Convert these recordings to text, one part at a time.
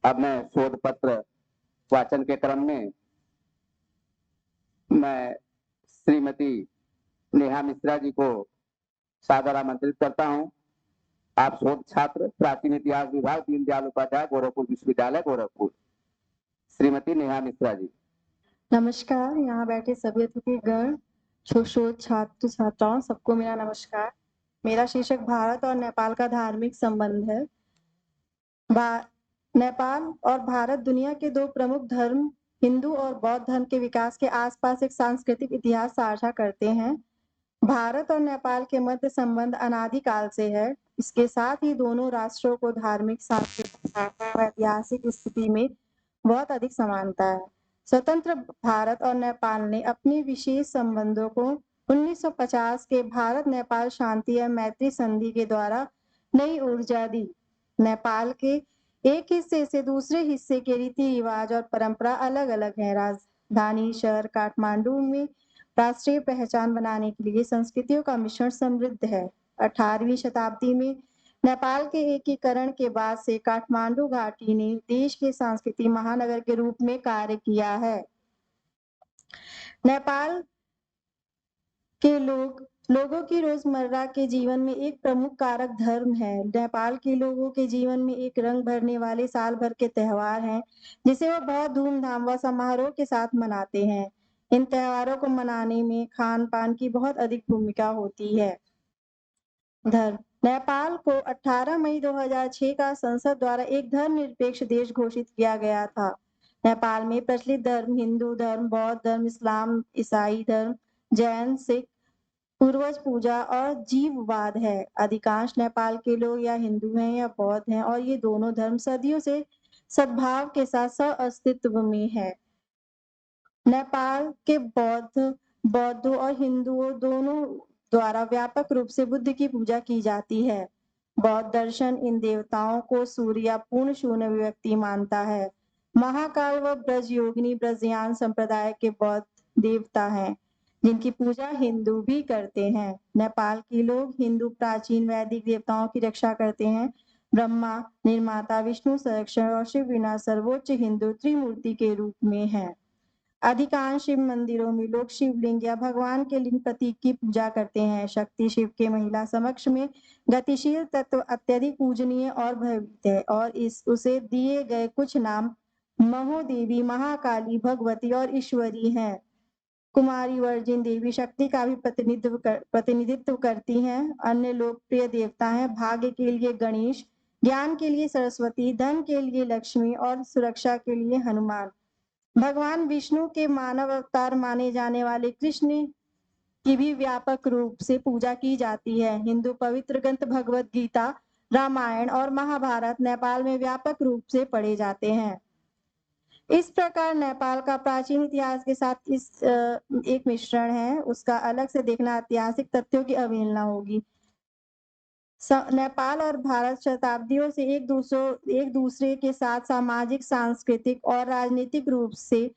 अब मैं शोध पत्र वाचन के क्रम में मैं श्रीमती नेहा मिश्रा जी को सादर आमंत्रित करता हूं। आप शोध छात्र, प्राचीन इतिहास विभाग, दीनदयाल उपाध्याय, गोरखपुर विश्वविद्यालय, गोरखपुर। श्रीमती नेहा मिश्रा जी। नमस्कार, यहाँ बैठे सभी अतिथिगण, शोध छात्र छात्राओं, सबको मेरा नमस्कार। मेरा शीर्षक भारत और नेपाल का धार्मिक संबंध है। नेपाल और भारत दुनिया के दो प्रमुख धर्म, हिंदू और बौद्ध धर्म के विकास के आसपास एक सांस्कृतिक इतिहास साझा करते हैं। भारत और नेपाल के मध्य संबंध अनादिकाल से है। इसके साथ ही दोनों राष्ट्रों को धार्मिक, सांस्कृतिक और ऐतिहासिक स्थिति में बहुत अधिक समानता है। स्वतंत्र भारत और नेपाल ने अपने विशेष संबंधों को 1950 के भारत नेपाल शांति एवं मैत्री संधि के द्वारा नई ऊर्जा दी। नेपाल के एक हिस्से से दूसरे हिस्से के रीति रिवाज और परंपरा अलग अलग है। राजधानी शहर काठमांडू में राष्ट्रीय पहचान बनाने के लिए संस्कृतियों का मिश्रण समृद्ध है। 18वीं शताब्दी में नेपाल के एकीकरण के बाद से काठमांडू घाटी ने देश के सांस्कृतिक महानगर के रूप में कार्य किया है। नेपाल के लोगों की रोजमर्रा के जीवन में एक प्रमुख कारक धर्म है। नेपाल के लोगों के जीवन में एक रंग भरने वाले साल भर के त्योहार हैं, जिसे वो बहुत धूमधाम व समारोह के साथ मनाते हैं। इन त्योहारों को मनाने में खान पान की बहुत अधिक भूमिका होती है। धर्म नेपाल को 18 मई 2006 का संसद द्वारा एक धर्मनिरपेक्ष देश घोषित किया गया था। नेपाल में प्रचलित धर्म हिंदू धर्म, बौद्ध धर्म, इस्लाम, ईसाई धर्म, जैन, सिख, पूर्वज पूजा और जीववाद है। अधिकांश नेपाल के लोग या हिंदू हैं या बौद्ध हैं और ये दोनों धर्म सदियों से सद्भाव के साथ सह-अस्तित्व में है। नेपाल के बौद्धों और हिंदुओं दोनों द्वारा व्यापक रूप से बुद्ध की पूजा की जाती है। बौद्ध दर्शन इन देवताओं को सूर्य या पूर्ण शून्य व्यक्ति मानता है। महाकाल व ब्रज योगिनी ब्रजयान संप्रदाय के बौद्ध देवता हैं, जिनकी पूजा हिंदू भी करते हैं। नेपाल के लोग हिंदू प्राचीन वैदिक देवताओं की रक्षा करते हैं। ब्रह्मा निर्माता, विष्णु संरक्षण और शिव विनाश सर्वोच्च हिंदू त्रिमूर्ति के रूप में है। अधिकांश शिव मंदिरों में लोग शिवलिंग या भगवान के लिंग प्रतीक की पूजा करते हैं। शक्ति शिव के महिला समक्ष में गतिशील तत्व अत्यधिक पूजनीय और भयभीत है और उसे दिए गए कुछ नाम महोदेवी, महाकाली, भगवती और ईश्वरी हैं। कुमारी वर्जिन देवी शक्ति का भी प्रतिनिधित्व करती हैं। अन्य लोकप्रिय देवता हैं भाग्य के लिए गणेश, ज्ञान के लिए सरस्वती, धन के लिए लक्ष्मी और सुरक्षा के लिए हनुमान। भगवान विष्णु के मानव अवतार माने जाने वाले कृष्ण की भी व्यापक रूप से पूजा की जाती है। हिंदू पवित्र ग्रंथ भगवत गीता, रामायण और महाभारत नेपाल में व्यापक रूप से पढ़े जाते हैं। इस प्रकार नेपाल का प्राचीन इतिहास के साथ एक मिश्रण है। उसका अलग से देखना ऐतिहासिक तथ्यों की अवहेलना होगी। नेपाल और भारत शताब्दियों से एक दूसरे के साथ सामाजिक, सांस्कृतिक और राजनीतिक रूप से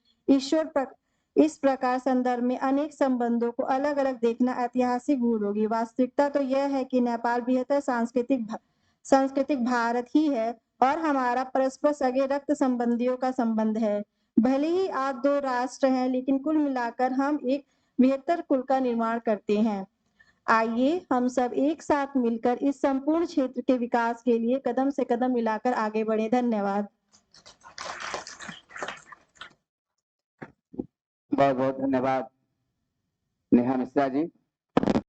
इस प्रकार संदर्भ में अनेक संबंधों को अलग अलग देखना ऐतिहासिक भूल होगी। वास्तविकता तो यह है कि नेपाल बेहतर सांस्कृतिक भारत ही है और हमारा परस्पर सगे रक्त संबंधियों का संबंध है। भले ही आप दो राष्ट्र हैं, लेकिन कुल मिलाकर हम एक बेहतर कुल का निर्माण करते हैं। आइए हम सब एक साथ मिलकर इस संपूर्ण क्षेत्र के विकास के लिए कदम से कदम मिलाकर आगे बढ़े। धन्यवाद। बहुत बहुत धन्यवाद नेहा मिश्रा जी।